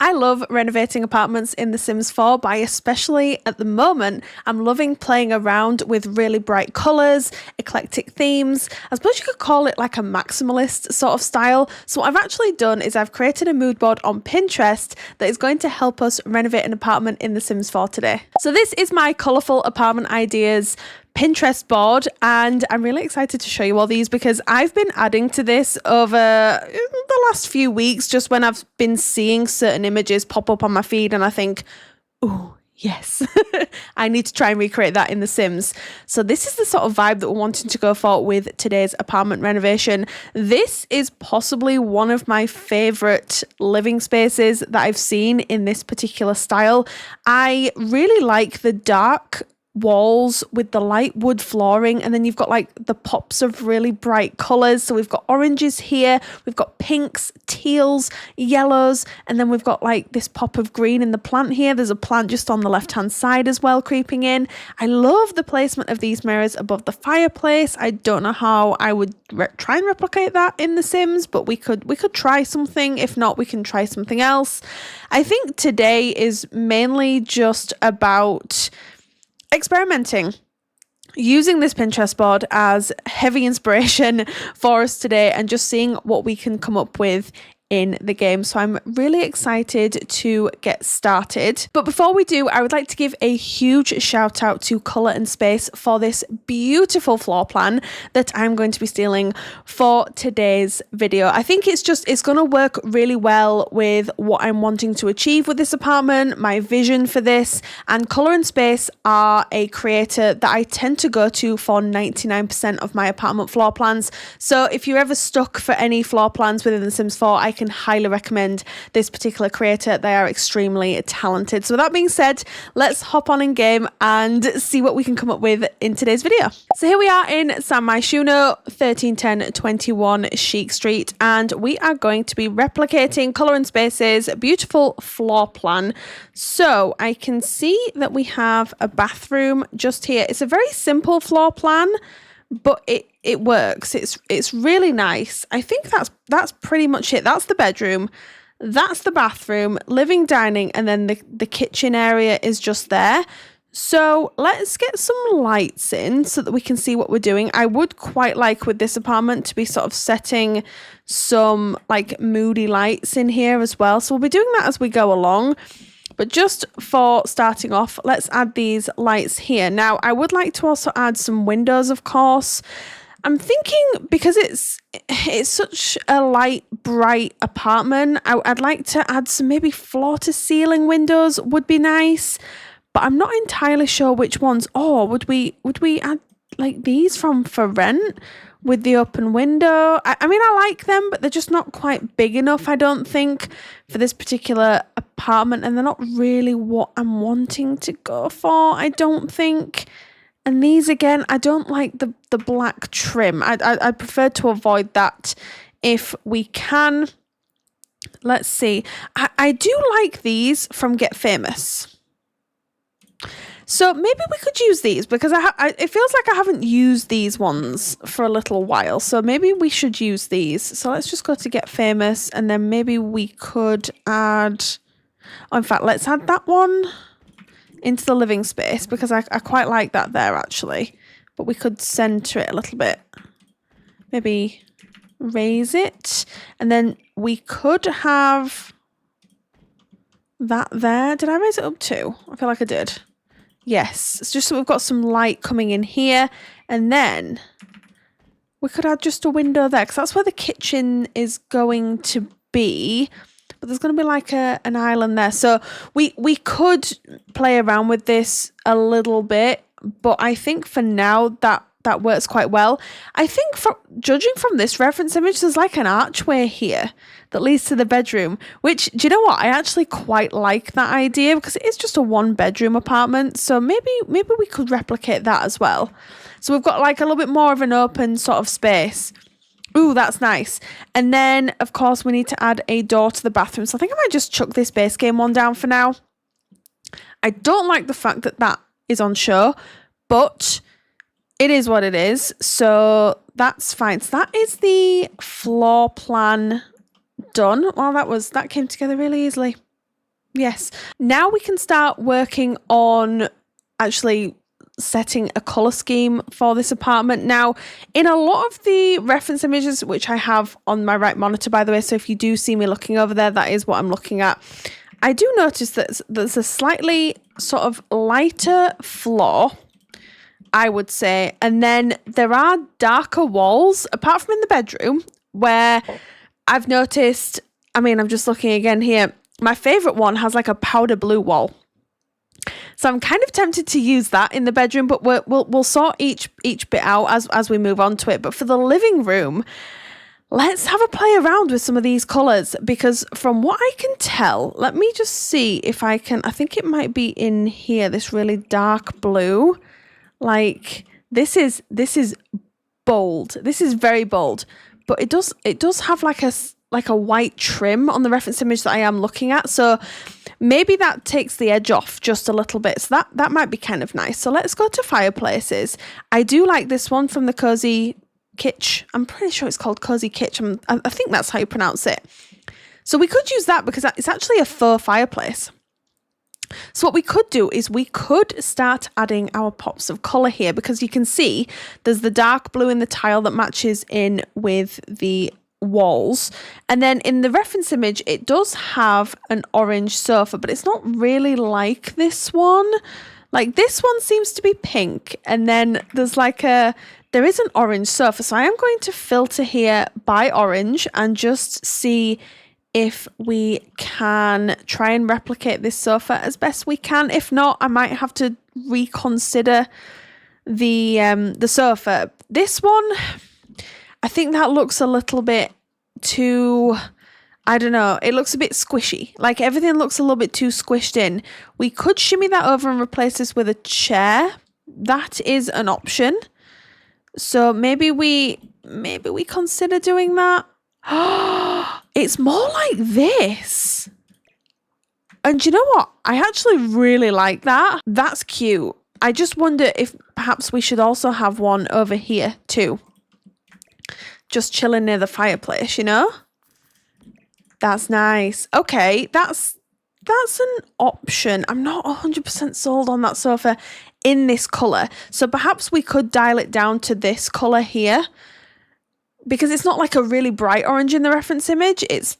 I love renovating apartments in The Sims 4, but especially at the moment, I'm loving playing around with really bright colours, eclectic themes. I suppose you could call it like a maximalist sort of style. So what I've actually done is I've created a mood board on Pinterest that is going to help us renovate an apartment in The Sims 4 today. So this is my Colourful Apartment Ideas Pinterest board, and I'm really excited to show you all these because I've been adding to this over the last few weeks, just when I've been seeing certain images pop up on my feed and I think, oh yes, I need to try and recreate that in The Sims. So this is the sort of vibe that we're wanting to go for with today's apartment renovation. This is possibly one of my favourite living spaces that I've seen in this particular style. I really like the dark walls with the light wood flooring, and then you've got like the pops of really bright colours. So we've got oranges here, we've got pinks, teals, yellows, and then we've got like this pop of green in the plant here. There's a plant just on the left hand side as well creeping in. I love the placement of these mirrors above the fireplace. I don't know how I would try and replicate that in The Sims, but we could try something. If not, we can try something else. I think today is mainly just about experimenting, using this Pinterest board as heavy inspiration for us today and just seeing what we can come up with in the game. So I'm really excited to get started. But before we do, I would like to give a huge shout out to Colour and Space for this beautiful floor plan that I'm going to be stealing for today's video. I think it's going to work really well with what I'm wanting to achieve with this apartment, my vision for this, and Colour and Space are a creator that I tend to go to for 99% of my apartment floor plans. So if you're ever stuck for any floor plans within The Sims 4, I can highly recommend this particular creator. They are extremely talented. So with that being said, let's hop on in game and see what we can come up with in today's video. So here we are in San Myshuno, 131021 Chic Street, and we are going to be replicating Colour and Space's beautiful floor plan. So I can see that we have a bathroom just here. It's a very simple floor plan, but it works. It's really nice. I think that's pretty much it. That's the bedroom, that's the bathroom, living, dining, and then the kitchen area is just there. So let's get some lights in so that we can see what we're doing. I would quite like with this apartment to be sort of setting some like moody lights in here as well. So we'll be doing that as we go along. But just for starting off, let's add these lights here. Now, I would like to also add some windows, of course. I'm thinking because it's such a light, bright apartment, I'd like to add some maybe floor-to-ceiling windows would be nice. But I'm not entirely sure which ones. Or would we add like these from For Rent with the open window? I mean, I like them, but they're just not quite big enough, I don't think, for this particular apartment. And they're not really what I'm wanting to go for, I don't think. And these, again, I don't like the black trim. I prefer to avoid that if we can. Let's see. I do like these from Get Famous. So maybe we could use these because it feels like I haven't used these ones for a little while. So maybe we should use these. So let's just go to Get Famous, and then maybe we could add... Oh, in fact, let's add that one into the living space because I quite like that there, actually. But we could center it a little bit. Maybe raise it. And then we could have that there. Did I raise it up too? I feel like I did. Yes, it's just so we've got some light coming in here, and then we could add just a window there because that's where the kitchen is going to be, but there's going to be like an island there. So we could play around with this a little bit, but I think for now that works quite well. I think judging from this reference image, there's like an archway here that leads to the bedroom, which, do you know what? I actually quite like that idea because it is just a one-bedroom apartment. So maybe we could replicate that as well. So we've got like a little bit more of an open sort of space. Ooh, that's nice. And then, of course, we need to add a door to the bathroom. So I think I might just chuck this base game one down for now. I don't like the fact that that is on show, but it is what it is. So that's fine. So that is the floor plan done. Well, that came together really easily. Yes. Now we can start working on actually setting a colour scheme for this apartment. Now, in a lot of the reference images, which I have on my right monitor, by the way, so if you do see me looking over there, that is what I'm looking at. I do notice that there's a slightly sort of lighter floor, I would say, and then there are darker walls, apart from in the bedroom, where I've noticed, I mean, I'm just looking again here, my favourite one has like a powder blue wall. So I'm kind of tempted to use that in the bedroom, but we'll sort each bit out as we move on to it. But for the living room, let's have a play around with some of these colours, because from what I can tell, let me just see if I can, I think it might be in here, this really dark blue. Like this is bold. This is very bold, but it does have like a white trim on the reference image that I am looking at. So maybe that takes the edge off just a little bit. So that might be kind of nice. So let's go to fireplaces. I do like this one from the Cozy Kitsch. I'm pretty sure it's called Cozy Kitsch. I think that's how you pronounce it. So we could use that because it's actually a faux fireplace. So what we could do is we could start adding our pops of colour here, because you can see there's the dark blue in the tile that matches in with the walls, and then in the reference image it does have an orange sofa, but it's not really like this one. Like this one seems to be pink, and then there is an orange sofa. So I am going to filter here by orange and just see if we can try and replicate this sofa as best we can. If not, I might have to reconsider the sofa. This one, I think that looks a little bit too, I don't know, it looks a bit squishy. Like everything looks a little bit too squished in. We could shimmy that over and replace this with a chair. That is an option. So maybe we consider doing that. It's more like this. And do you know what? I actually really like that. That's cute. I just wonder if perhaps we should also have one over here too. Just chilling near the fireplace, you know? That's nice. Okay, that's an option. I'm not 100% sold on that sofa in this colour. So perhaps we could dial it down to this colour here, because it's not like a really bright orange in the reference image. It's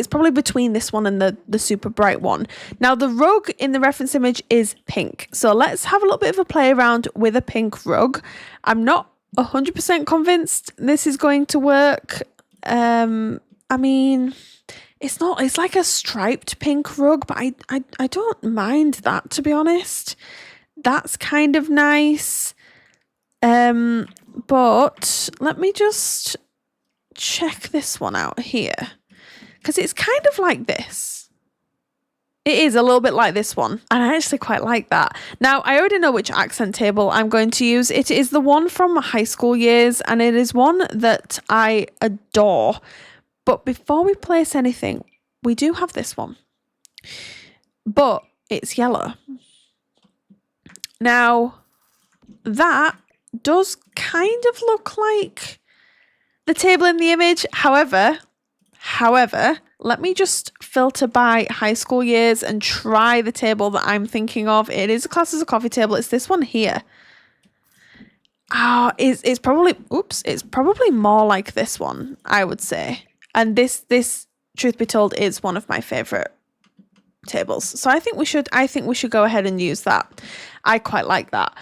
probably between this one and the super bright one. Now the rug in the reference image is pink. So let's have a little bit of a play around with a pink rug. I'm not 100% convinced this is going to work. I mean, it's like a striped pink rug, but I don't mind that, to be honest. That's kind of nice. But let me just check this one out here, because it's kind of like this. It is a little bit like this one, and I actually quite like that. Now, I already know which accent table I'm going to use. It is the one from my high school years, and it is one that I adore. But before we place anything, we do have this one, but it's yellow. Now, that does kind of look like the table in the image. However, let me just filter by high school years and try the table that I'm thinking of. It is classed as a coffee table. It's this one here. It's probably more like this one, I would say. And this, truth be told, is one of my favorite tables. So I think we should go ahead and use that. I quite like that.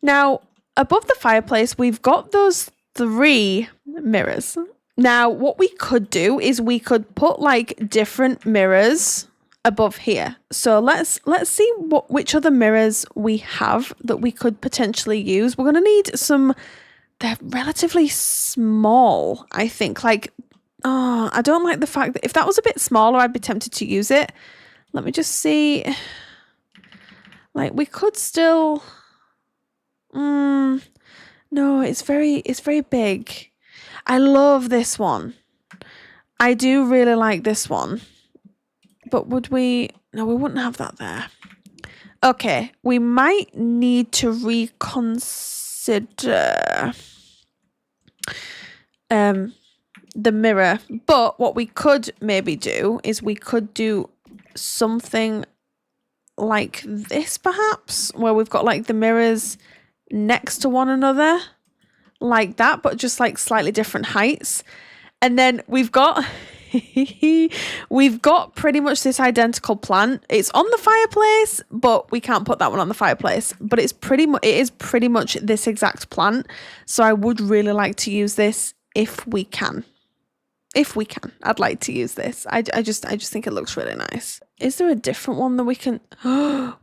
Now, above the fireplace, we've got those 3 mirrors. Now, what we could do is we could put like different mirrors above here. So let's see which other mirrors we have that we could potentially use. We're going to need some. They're relatively small, I think. Like, I don't like the fact that if that was a bit smaller, I'd be tempted to use it. Let me just see. Like, we could still. No, it's very big. I love this one. I do really like this one. But would we? No, we wouldn't have that there. Okay, we might need to reconsider the mirror. But what we could maybe do is we could do something like this perhaps, where we've got like the mirrors next to one another like that, but just like slightly different heights. And then we've got we've got pretty much this identical plant. It's on the fireplace, but we can't put that one on the fireplace. But it is pretty much this exact plant. So I would really like to use this if we can. If we can, I'd like to use this. I just think it looks really nice. Is there a different one that we can?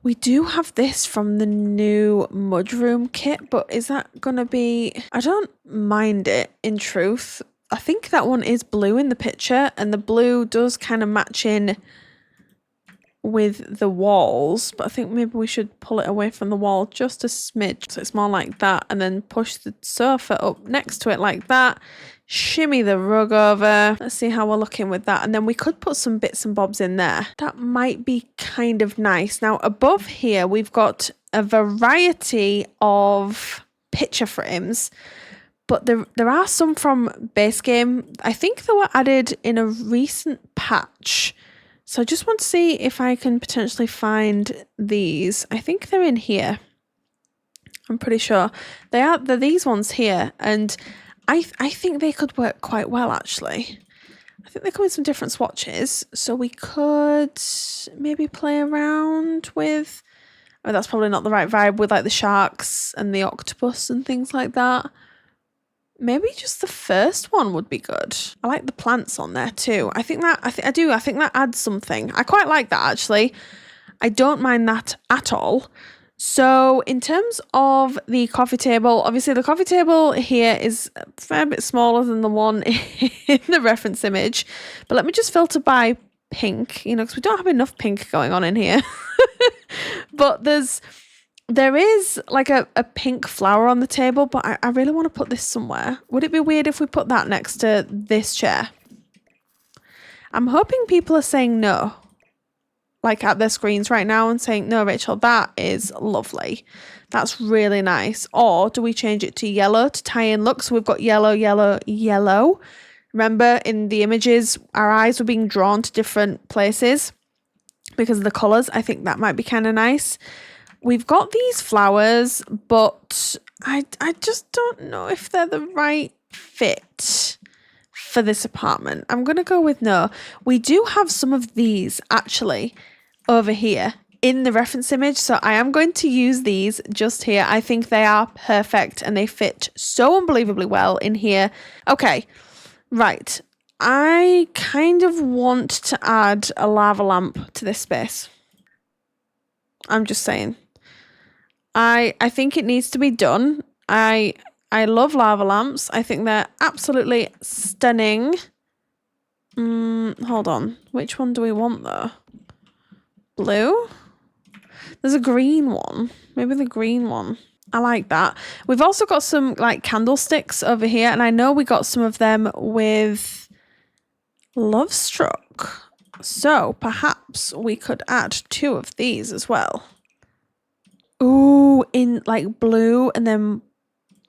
We do have this from the new mudroom kit, but is that gonna be? I don't mind it in truth. I think that one is blue in the picture, and the blue does kind of match in with the walls, but I think maybe we should pull it away from the wall just a smidge, so it's more like that, and then push the sofa up next to it like that, shimmy the rug over. Let's see how we're looking with that, and then we could put some bits and bobs in there. That might be kind of nice. Now above here we've got a variety of picture frames, but there are some from base game. I think they were added in a recent patch. So I just want to see if I can potentially find these. I think they're in here. I'm pretty sure. They're these ones here. And I think they could work quite well, actually. I think they come in some different swatches. So we could maybe play around with... Oh, that's probably not the right vibe with like the sharks and the octopus and things like that. Maybe just the first one would be good. I like the plants on there too. I think that adds something. I quite like that actually. I don't mind that at all. So in terms of the coffee table, obviously the coffee table here is a fair bit smaller than the one in the reference image. But let me just filter by pink, because we don't have enough pink going on in here. But there is like a pink flower on the table, but I really want to put this somewhere. Would it be weird if we put that next to this chair? I'm hoping people are saying no, like at their screens right now and saying, no, Rachel, that is lovely. That's really nice. Or do we change it to yellow to tie in look? So we've got yellow, yellow, yellow. Remember in the images, our eyes were being drawn to different places because of the colours. I think that might be kind of nice. We've got these flowers, but I just don't know if they're the right fit for this apartment. I'm going to go with no. We do have some of these actually over here in the reference image, so I am going to use these just here. I think they are perfect and they fit so unbelievably well in here. Okay, right. I kind of want to add a lava lamp to this space. I'm just saying. I think it needs to be done. I love lava lamps. I think they're absolutely stunning. Hold on. Which one do we want though? Blue? There's a green one. Maybe the green one. I like that. We've also got some like candlesticks over here, and I know we got some of them with Love Struck. So perhaps we could add 2 of these as well. Ooh, in like blue and then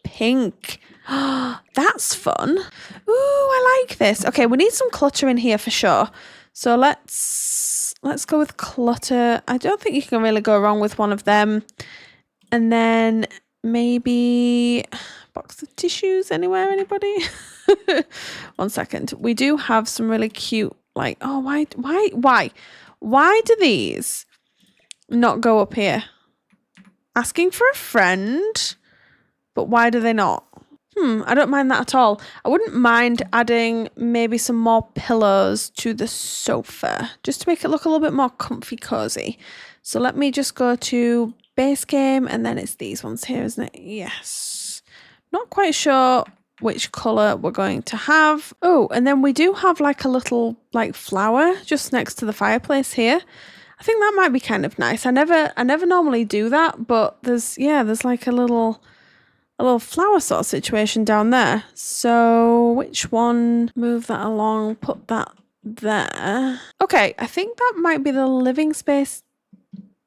pink. That's fun. Ooh, I like this. Okay, we need some clutter in here for sure. So let's go with clutter. I don't think you can really go wrong with one of them. And then maybe box of tissues anywhere, anybody? 1 second. We do have some really cute, like, oh, why do these not go up here? Asking for a friend, but why do they not? I don't mind that at all. I wouldn't mind adding maybe some more pillows to the sofa just to make it look a little bit more comfy cozy. So let me just go to base game, and then it's these ones here, isn't it? Yes. Not quite sure which colour we're going to have. Oh, and then we do have like a little like flower just next to the fireplace here. I think that might be kind of nice. I never normally do that, but there's like a little flower sort of situation down there. So which one? Move that along, put that there. Okay, I think that might be the living space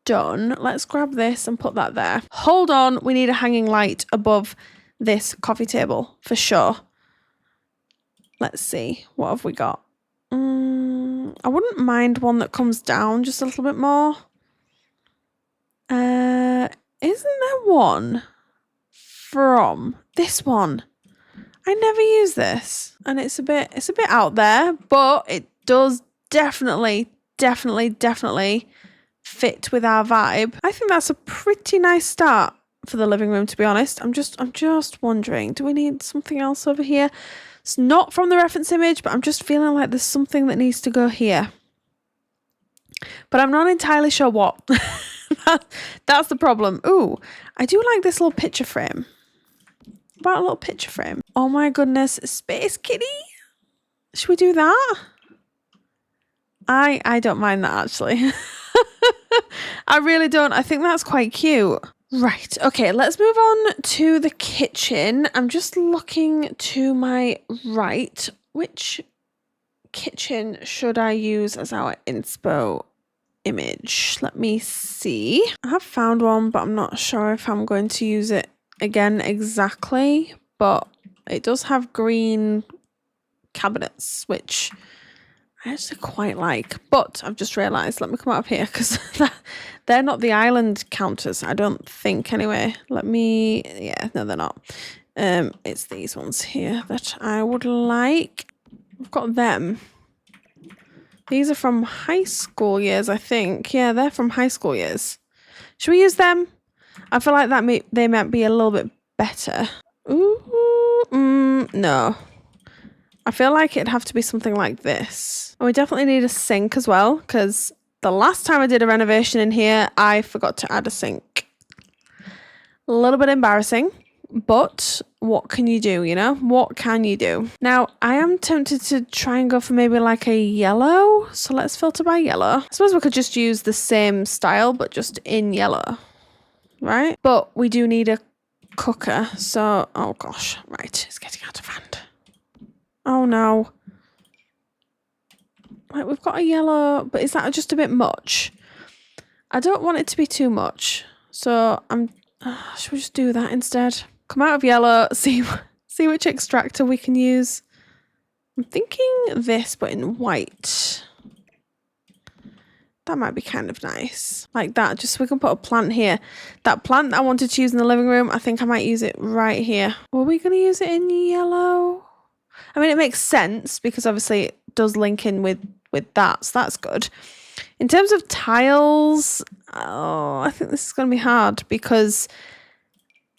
done. Let's grab this and put that there. Hold on, we need a hanging light above this coffee table for sure. Let's see, what have we got? I wouldn't mind one that comes down just a little bit more. Isn't there one from this one? I never use this, and it's a bit out there, but it does definitely fit with our vibe. I think that's a pretty nice start for the living room, to be honest. I'm just wondering, do we need something else over here? It's not from the reference image, but I'm just feeling like there's something that needs to go here. But I'm not entirely sure what. That's the problem. Ooh, I do like this little picture frame. About a little picture frame. Oh my goodness, Space Kitty. Should we do that? I don't mind that, actually. I really don't. I think that's quite cute. Right, okay, let's move on to the kitchen. I'm just looking to my right. Which kitchen should I use as our inspo image? Let me see. I have found one, but I'm not sure if I'm going to use it again exactly. But it does have green cabinets, which I actually quite like. But I've just realised, let me come out of here, because they're not the island counters, I don't think, anyway. Yeah, no, they're not. It's these ones here that I would like. I've got them. These are from high school years, I think. Yeah, they're from high school years. Should we use them? I feel like they might be a little bit better. Ooh, no. I feel like it'd have to be something like this. And we definitely need a sink as well, because the last time I did a renovation in here, I forgot to add a sink. A little bit embarrassing, but what can you do, you know? What can you do? Now, I am tempted to try and go for maybe like a yellow. So let's filter by yellow. I suppose we could just use the same style, but just in yellow, right? But we do need a cooker. So, oh gosh, right, it's getting out of hand. Oh no. Like, we've got a yellow, but is that just a bit much? I don't want it to be too much. So should we just do that instead? Come out of yellow, see which extractor we can use. I'm thinking this, but in white. That might be kind of nice. Like that, just so we can put a plant here. That plant that I wanted to use in the living room, I think I might use it right here. Were we going to use it in yellow? I mean, it makes sense because obviously it does link in with that, so that's good. In terms of tiles, I think this is going to be hard because,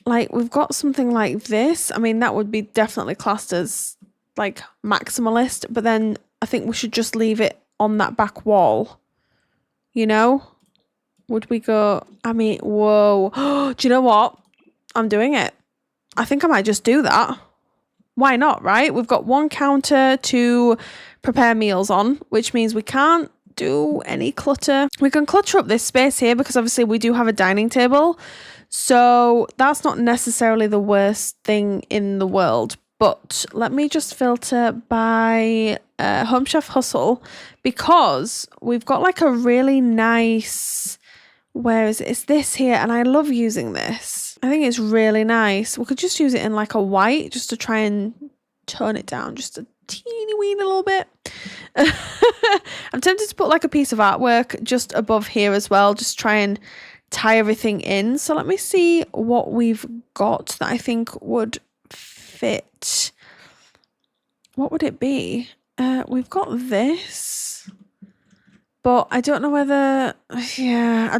like, we've got something like this. I mean, that would be definitely classed as, like, maximalist, but then I think we should just leave it on that back wall, you know? Would we go, I mean, whoa. Do you know what? I'm doing it. I think I might just do that. Why not, right? We've got one counter to prepare meals on, which means we can't do any clutter. We can clutter up this space here because obviously we do have a dining table. So that's not necessarily the worst thing in the world. But let me just filter by Home Chef Hustle because we've got like a really nice, where is it? It's this here, and I love using this. I think it's really nice. We could just use it in like a white just to try and tone it down just a teeny weeny little bit. I'm tempted to put like a piece of artwork just above here as well, just try and tie everything in. So let me see what we've got that I think would fit. What would it be? We've got this, but I don't know whether, yeah,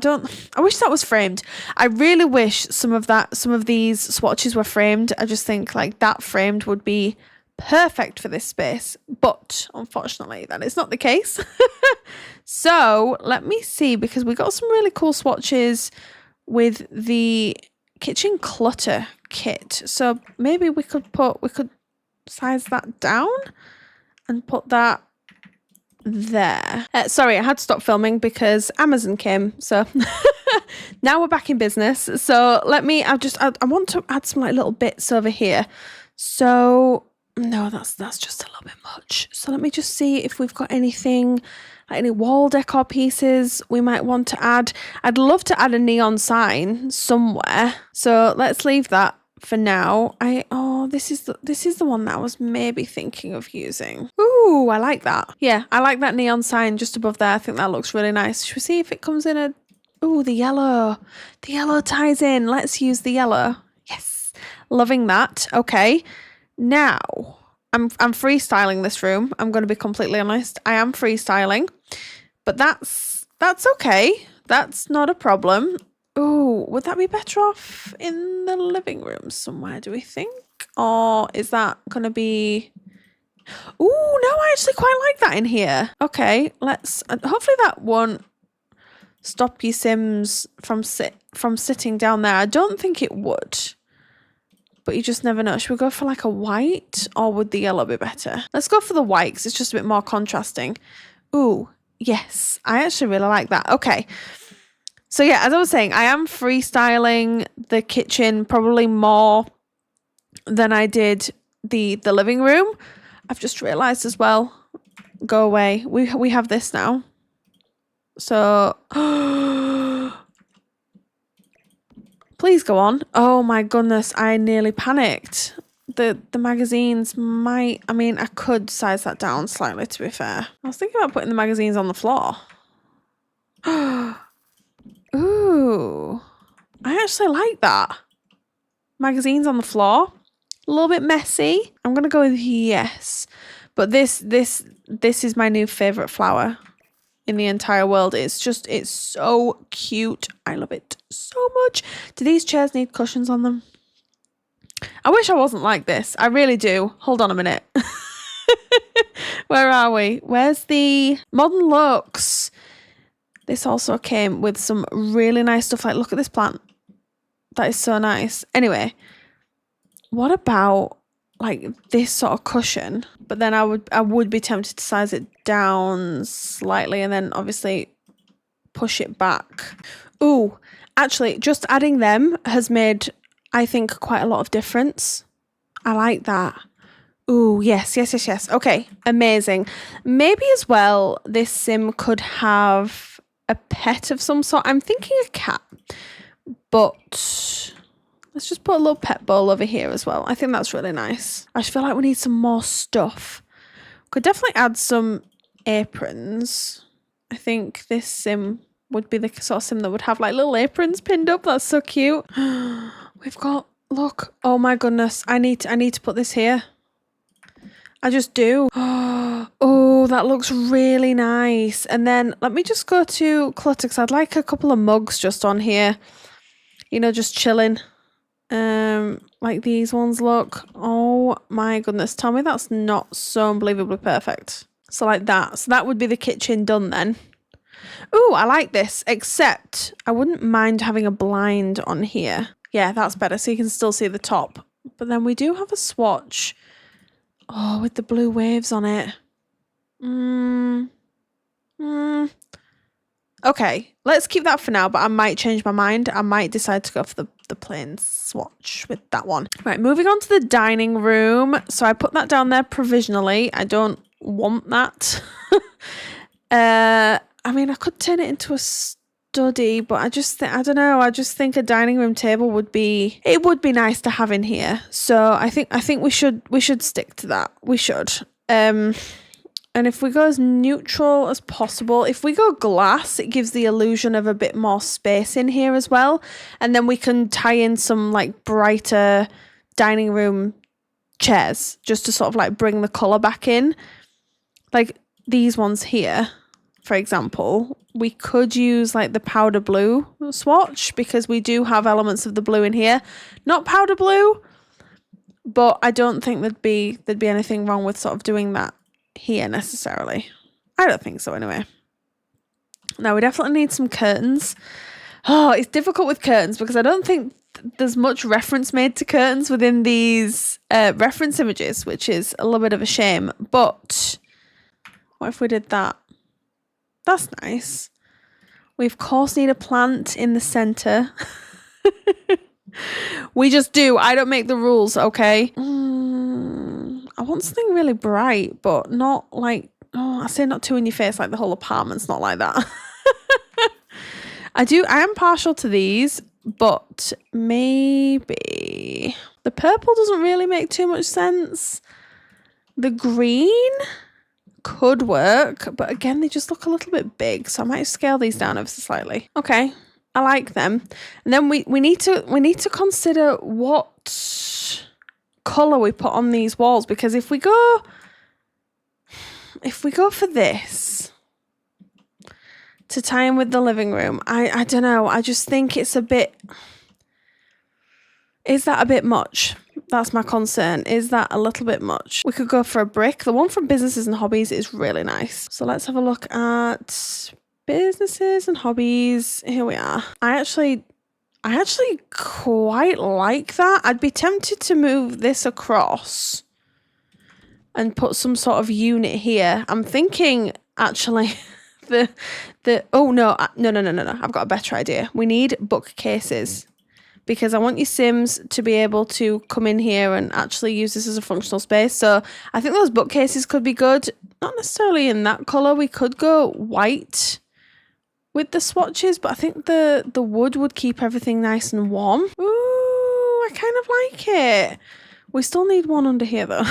I wish that was framed. I really wish some of these swatches were framed. I just think like that framed would be perfect for this space, but unfortunately that is not the case. So let me see, because we got some really cool swatches with the kitchen clutter kit. So maybe we could size that down and put that there. Sorry, I had to stop filming because Amazon came. So now we're back in business. So I want to add some like little bits over here. So no, that's just a little bit much. So let me just see if we've got anything, like any wall decor pieces we might want to add. I'd love to add a neon sign somewhere. So let's leave that for now. This is the one that I was maybe thinking of using. Ooh, I like that. Yeah, I like that neon sign just above there. I think that looks really nice. Should we see if it comes in a... Ooh, the yellow. The yellow ties in. Let's use the yellow. Yes. Loving that. Okay. Now, I'm freestyling this room. I'm going to be completely honest. I am freestyling. But that's okay. That's not a problem. Ooh, would that be better off in the living room somewhere, do we think? Or is that going to be... Ooh, no, I actually quite like that in here. Okay, let's... hopefully that won't stop your Sims from sitting down there. I don't think it would. But you just never know. Should we go for like a white? Or would the yellow be better? Let's go for the white because it's just a bit more contrasting. Ooh, yes. I actually really like that. Okay. So yeah, as I was saying, I am freestyling the kitchen probably more than I did the living room. I've just realised as well. Go away. We have this now. So please go on. Oh my goodness, I nearly panicked. The magazines might... I mean, I could size that down slightly, to be fair. I was thinking about putting the magazines on the floor. Ooh, I actually like that. Magazines on the floor, a little bit messy. I'm gonna go with yes, but this is my new favorite flower in the entire world. It's so cute. I love it so much. Do these chairs need cushions on them? I wish I wasn't like this. I really do. Hold on a minute. Where are we? Where's the modern looks? This also came with some really nice stuff. Like, look at this plant. That is so nice. Anyway, what about like this sort of cushion? But then I would be tempted to size it down slightly and then obviously push it back. Ooh, actually, just adding them has made, I think, quite a lot of difference. I like that. Ooh, yes. Okay, amazing. Maybe as well, this sim could have a pet of some sort. I'm thinking a cat, but let's just put a little pet bowl over here as well. I think that's really nice. I just feel like we need some more stuff. Could definitely add some aprons. I think this sim would be the sort of sim that would have like little aprons pinned up. That's so cute. We've got, look, oh my goodness. I need to put this here. I just do. Oh, that looks really nice. And then let me just go to clutter because I'd like a couple of mugs just on here. You know, just chilling. Like these ones look. Oh my goodness. Tell me that's not so unbelievably perfect. So like that. So that would be the kitchen done then. Ooh, I like this. Except I wouldn't mind having a blind on here. Yeah, that's better. So you can still see the top. But then we do have a swatch. Oh, with the blue waves on it. Okay, let's keep that for now, but I might change my mind. I might decide to go for the plain swatch with that one. Right, moving on to the dining room. So I put that down there provisionally. I don't want that. I mean, I could turn it into a study, but I don't know. I just think a dining room table would be nice to have in here. So I think we should stick to that. We should. And if we go as neutral as possible, if we go glass, it gives the illusion of a bit more space in here as well. And then we can tie in some like brighter dining room chairs just to sort of like bring the colour back in. Like these ones here, for example, we could use like the powder blue swatch because we do have elements of the blue in here. Not powder blue, but I don't think there'd be anything wrong with sort of doing that here necessarily. I don't think so anyway. Now we definitely need some curtains. Oh, it's difficult with curtains because I don't think there's much reference made to curtains within these reference images, which is a little bit of a shame. But what if we did that? That's nice. We of course need a plant in the center. We just do. I don't make the rules, okay? I want something really bright, but not like, I say not too in your face, like the whole apartment's not like that. I am partial to these, but maybe The purple doesn't really make too much sense. The green could work, but again, they just look a little bit big, so I might scale these down ever so slightly. Okay, I like them. And then we need to consider what colour we put on these walls, because if we go for this to tie in with the living room, I don't know, I just think it's a bit... Is that a bit much? That's my concern. Is that a little bit much? We could go for a brick. The one from Businesses and Hobbies is really nice. So let's have a look at Businesses and Hobbies. Here we are. I actually quite like that. I'd be tempted to move this across and put some sort of unit here. I'm thinking actually oh no. I've got a better idea. We need bookcases, because I want your Sims to be able to come in here and actually use this as a functional space. So I think those bookcases could be good. Not necessarily in that colour. We could go white with the swatches, but I think the wood would keep everything nice and warm. Ooh, I kind of like it. We still need one under here though.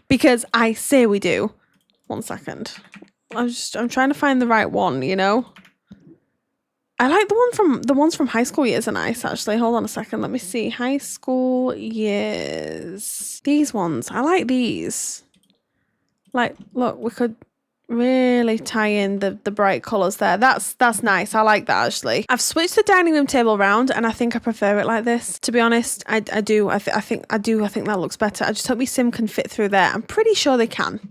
Because I say we do. 1 second. I'm trying to find the right one, you know? I like the ones from High School Years are nice, actually. Hold on a second. Let me see. High School Years. These ones. I like these. Like, look, we could really tie in the bright colours there. That's nice. I like that, actually. I've switched the dining room table around, and I think I prefer it like this. To be honest, I do. I think that looks better. I just hope my Sim can fit through there. I'm pretty sure they can.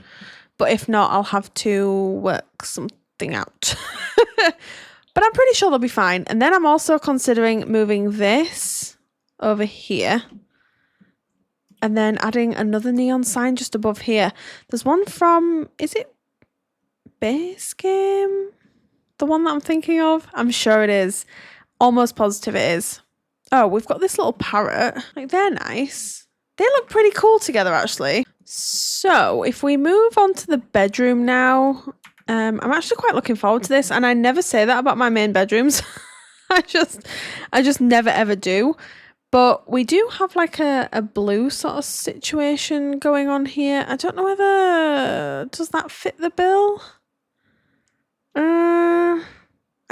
But if not, I'll have to work something out. But I'm pretty sure they'll be fine. And then I'm also considering moving this over here. And then adding another neon sign just above here. There's one from, is it Base Game? The one that I'm thinking of? I'm sure it is. Almost positive it is. Oh, we've got this little parrot. Like, they're nice. They look pretty cool together, actually. So, if we move on to the bedroom now... I'm actually quite looking forward to this, and I never say that about my main bedrooms. I just never ever do. But we do have like a blue sort of situation going on here. I don't know whether... Does that fit the bill? I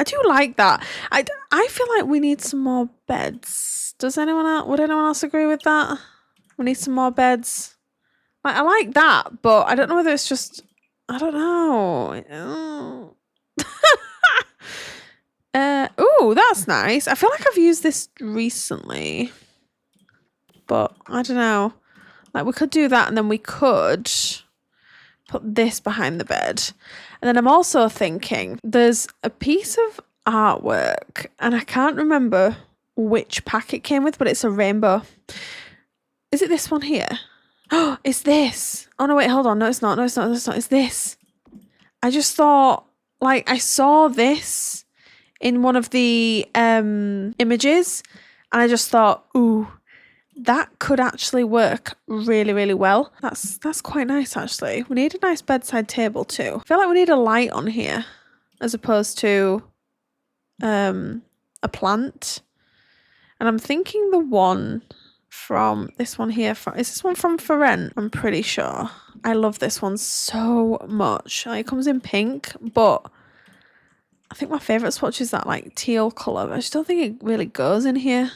do like that. I feel like we need some more beds. Would anyone else agree with that? We need some more beds. Like, I like that, but I don't know whether it's just... I don't know. Ooh, that's nice. I feel like I've used this recently, but I don't know. Like, we could do that, and then we could put this behind the bed. And then I'm also thinking there's a piece of artwork, and I can't remember which pack it came with, but it's a rainbow. Is it this one here? Oh, it's this. Oh, no, wait, hold on. No, it's not. It's this. I just thought, like, I saw this in one of the images, and I just thought, ooh, that could actually work really, really well. That's quite nice, actually. We need a nice bedside table, too. I feel like we need a light on here, as opposed to a plant. And I'm thinking the one... from this one here, is this one from Rent? I'm pretty sure. I love this one so much. It comes in pink, but I think my favourite swatch is that like teal colour. I just don't think it really goes in here.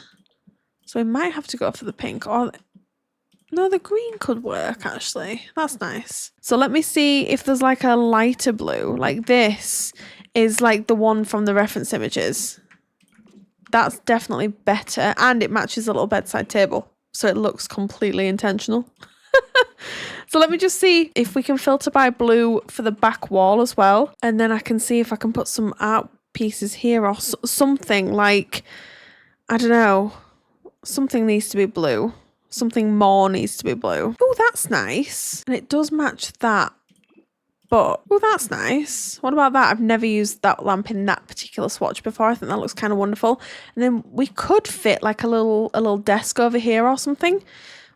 So we might have to go for the pink, or no, the green could work actually. That's nice. So let me see if there's like a lighter blue. Like this is like the one from the reference images. That's definitely better, and it matches the little bedside table, so it looks completely intentional. So let me just see if we can filter by blue for the back wall as well, and then I can see if I can put some art pieces here or something like, I don't know, something needs to be blue. Something more needs to be blue. Oh, that's nice. And it does match that. But, oh, that's nice. What about that? I've never used that lamp in that particular swatch before. I think that looks kind of wonderful. And then we could fit like a little desk over here or something.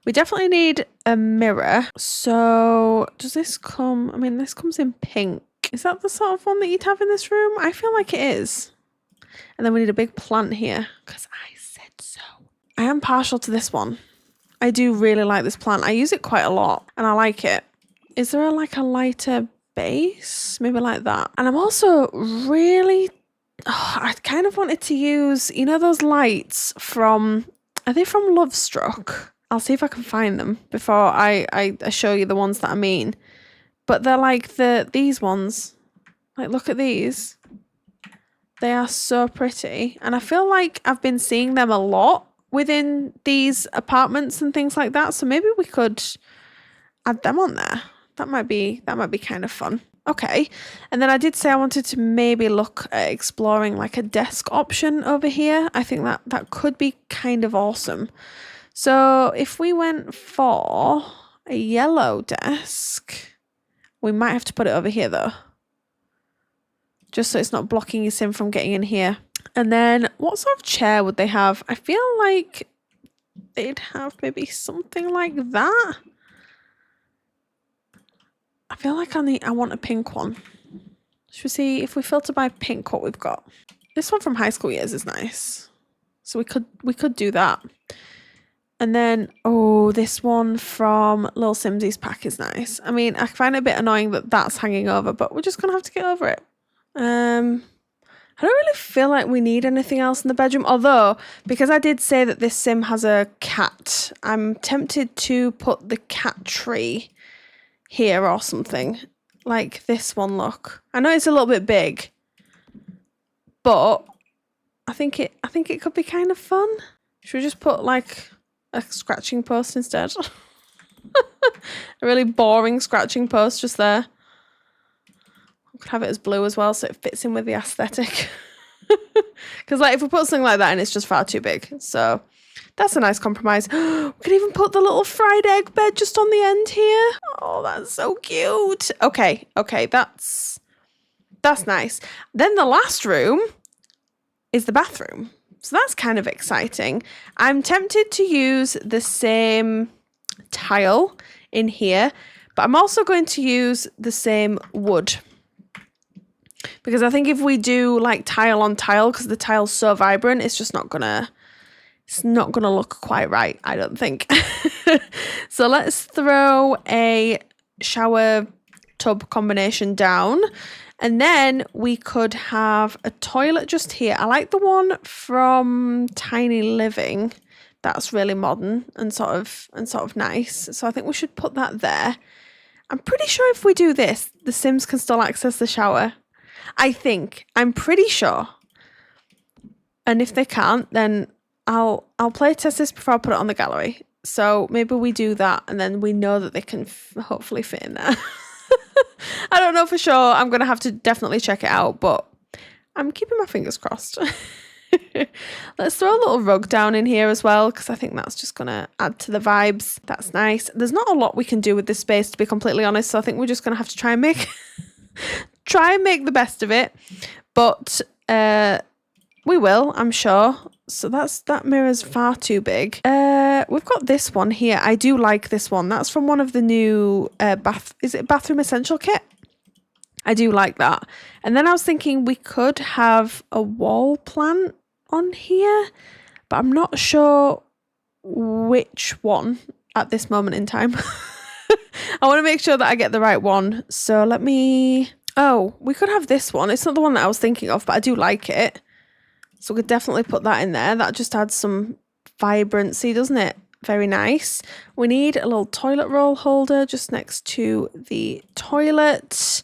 We definitely need a mirror. So, does this come... I mean, this comes in pink. Is that the sort of one that you'd have in this room? I feel like it is. And then we need a big plant here. Because I said so. I am partial to this one. I do really like this plant. I use it quite a lot and I like it. Is there like a lighter base? Maybe like that. And I'm also really, I kind of wanted to use, you know, those lights from, are they from Love Struck? I'll see if I can find them before I show you the ones that I mean. But they're like these ones. Like, look at these. They are so pretty. And I feel like I've been seeing them a lot within these apartments and things like that. So maybe we could add them on there. That might be kind of fun. Okay. And then I did say I wanted to maybe look at exploring like a desk option over here. I think that could be kind of awesome. So if we went for a yellow desk, we might have to put it over here though. Just so it's not blocking your sim from getting in here. And then what sort of chair would they have? I feel like they'd have maybe something like that. I feel like I want a pink one. Should we see if we filter by pink what we've got? This one from High School Years is nice. So we could do that. And then, oh, this one from Little Simsy's pack is nice. I mean, I find it a bit annoying that that's hanging over, but we're just going to have to get over it. I don't really feel like we need anything else in the bedroom. Although, because I did say that this sim has a cat, I'm tempted to put the cat tree here or something. Like this one, look. I know it's a little bit big, but I think it could be kind of fun. Should we just put like a scratching post instead? A really boring scratching post just there. We could have it as blue as well so it fits in with the aesthetic. Because like if we put something like that in, it's just far too big. So that's a nice compromise. We could even put the little fried egg bed just on the end here. Oh, that's so cute. Okay, that's nice. Then the last room is the bathroom. So that's kind of exciting. I'm tempted to use the same tile in here, but I'm also going to use the same wood. Because I think if we do like tile on tile, because the tile's so vibrant, it's just not gonna look quite right, I don't think. So let's throw a shower tub combination down. And then we could have a toilet just here. I like the one from Tiny Living. That's really modern and sort of nice. So I think we should put that there. I'm pretty sure if we do this, the Sims can still access the shower. I'm pretty sure. And if they can't, then I'll play test this before I put it on the gallery. So maybe we do that and then we know that they can hopefully fit in there. I don't know for sure. I'm going to have to definitely check it out, but I'm keeping my fingers crossed. Let's throw a little rug down in here as well, because I think that's just going to add to the vibes. That's nice. There's not a lot we can do with this space, to be completely honest, so I think we're just going to have to try and make the best of it. But we will, I'm sure. So that mirror's far too big. We've got this one here. I do like this one. That's from one of the new bathroom essential kit? I do like that. And then I was thinking we could have a wall plant on here, but I'm not sure which one at this moment in time. I want to make sure that I get the right one. So let me... Oh, we could have this one. It's not the one that I was thinking of, but I do like it. So we could definitely put that in there. That just adds some vibrancy, doesn't it? Very nice. We need a little toilet roll holder just next to the toilet.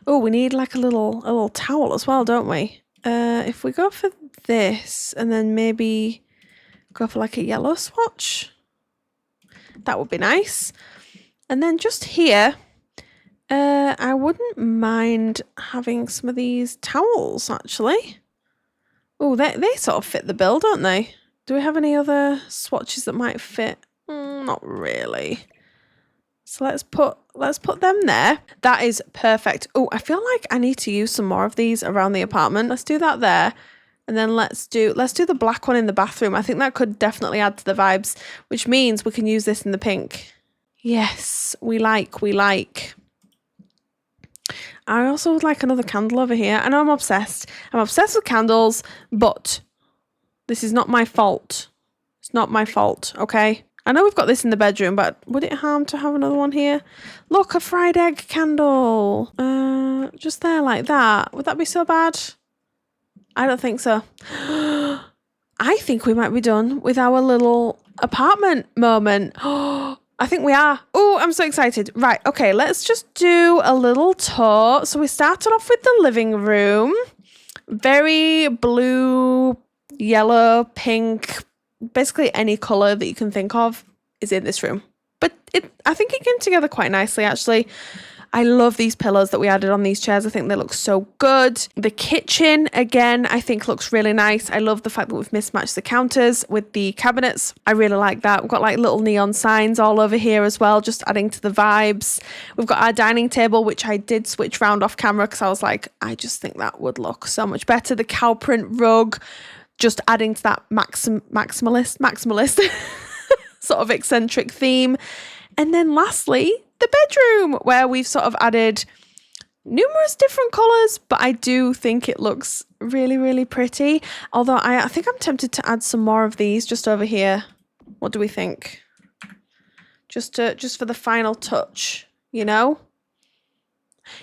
Oh, we need like a little towel as well, don't we? If we go for this and then maybe go for like a yellow swatch, that would be nice. And then just here, I wouldn't mind having some of these towels actually. Oh, they sort of fit the bill, don't they? Do we have any other swatches that might fit? Not really. So let's put them there. That is perfect. Oh, I feel like I need to use some more of these around the apartment. Let's do that there. And then let's do the black one in the bathroom. I think that could definitely add to the vibes, which means we can use this in the pink. Yes, we like. I also would like another candle over here. I know I'm obsessed. I'm obsessed with candles, but this is not my fault. It's It's not my fault, okay? I know we've got this in the bedroom, but would it harm to have another one here? Look, a fried egg candle. Just there like that. Would that be so bad? I don't think so. I think we might be done with our little apartment moment. I think we are. Oh, I'm so excited. Right, okay, let's just do a little tour. So we started off with the living room. Very blue, yellow, pink, basically any colour that you can think of is in this room. But I think it came together quite nicely, actually. I love these pillows that we added on these chairs. I think they look so good. The kitchen, again, I think looks really nice. I love the fact that we've mismatched the counters with the cabinets. I really like that. We've got like little neon signs all over here as well, just adding to the vibes. We've got our dining table, which I did switch round off camera because I was like, I just think that would look so much better. The cow print rug, just adding to that maximalist sort of eccentric theme. And then lastly, the bedroom, where we've sort of added numerous different colours, but I do think it looks really, really pretty. Although I think I'm tempted to add some more of these just over here. What do we think? Just for the final touch, you know?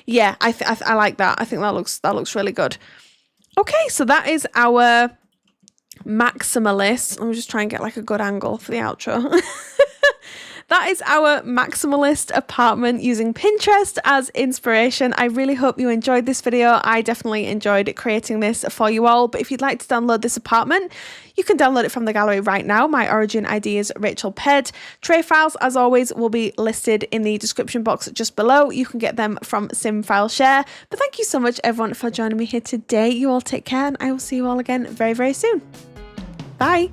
Yeah, I like that. I think that looks really good. Okay, so that is our maximalist. Let me just try and get like a good angle for the outro. That is our maximalist apartment using Pinterest as inspiration. I really hope you enjoyed this video. I definitely enjoyed creating this for you all. But if you'd like to download this apartment, you can download it from the gallery right now. My origin ID is RachelPedd. Tray files, as always, will be listed in the description box just below. You can get them from SimFileShare. But thank you so much, everyone, for joining me here today. You all take care, and I will see you all again very, very soon. Bye.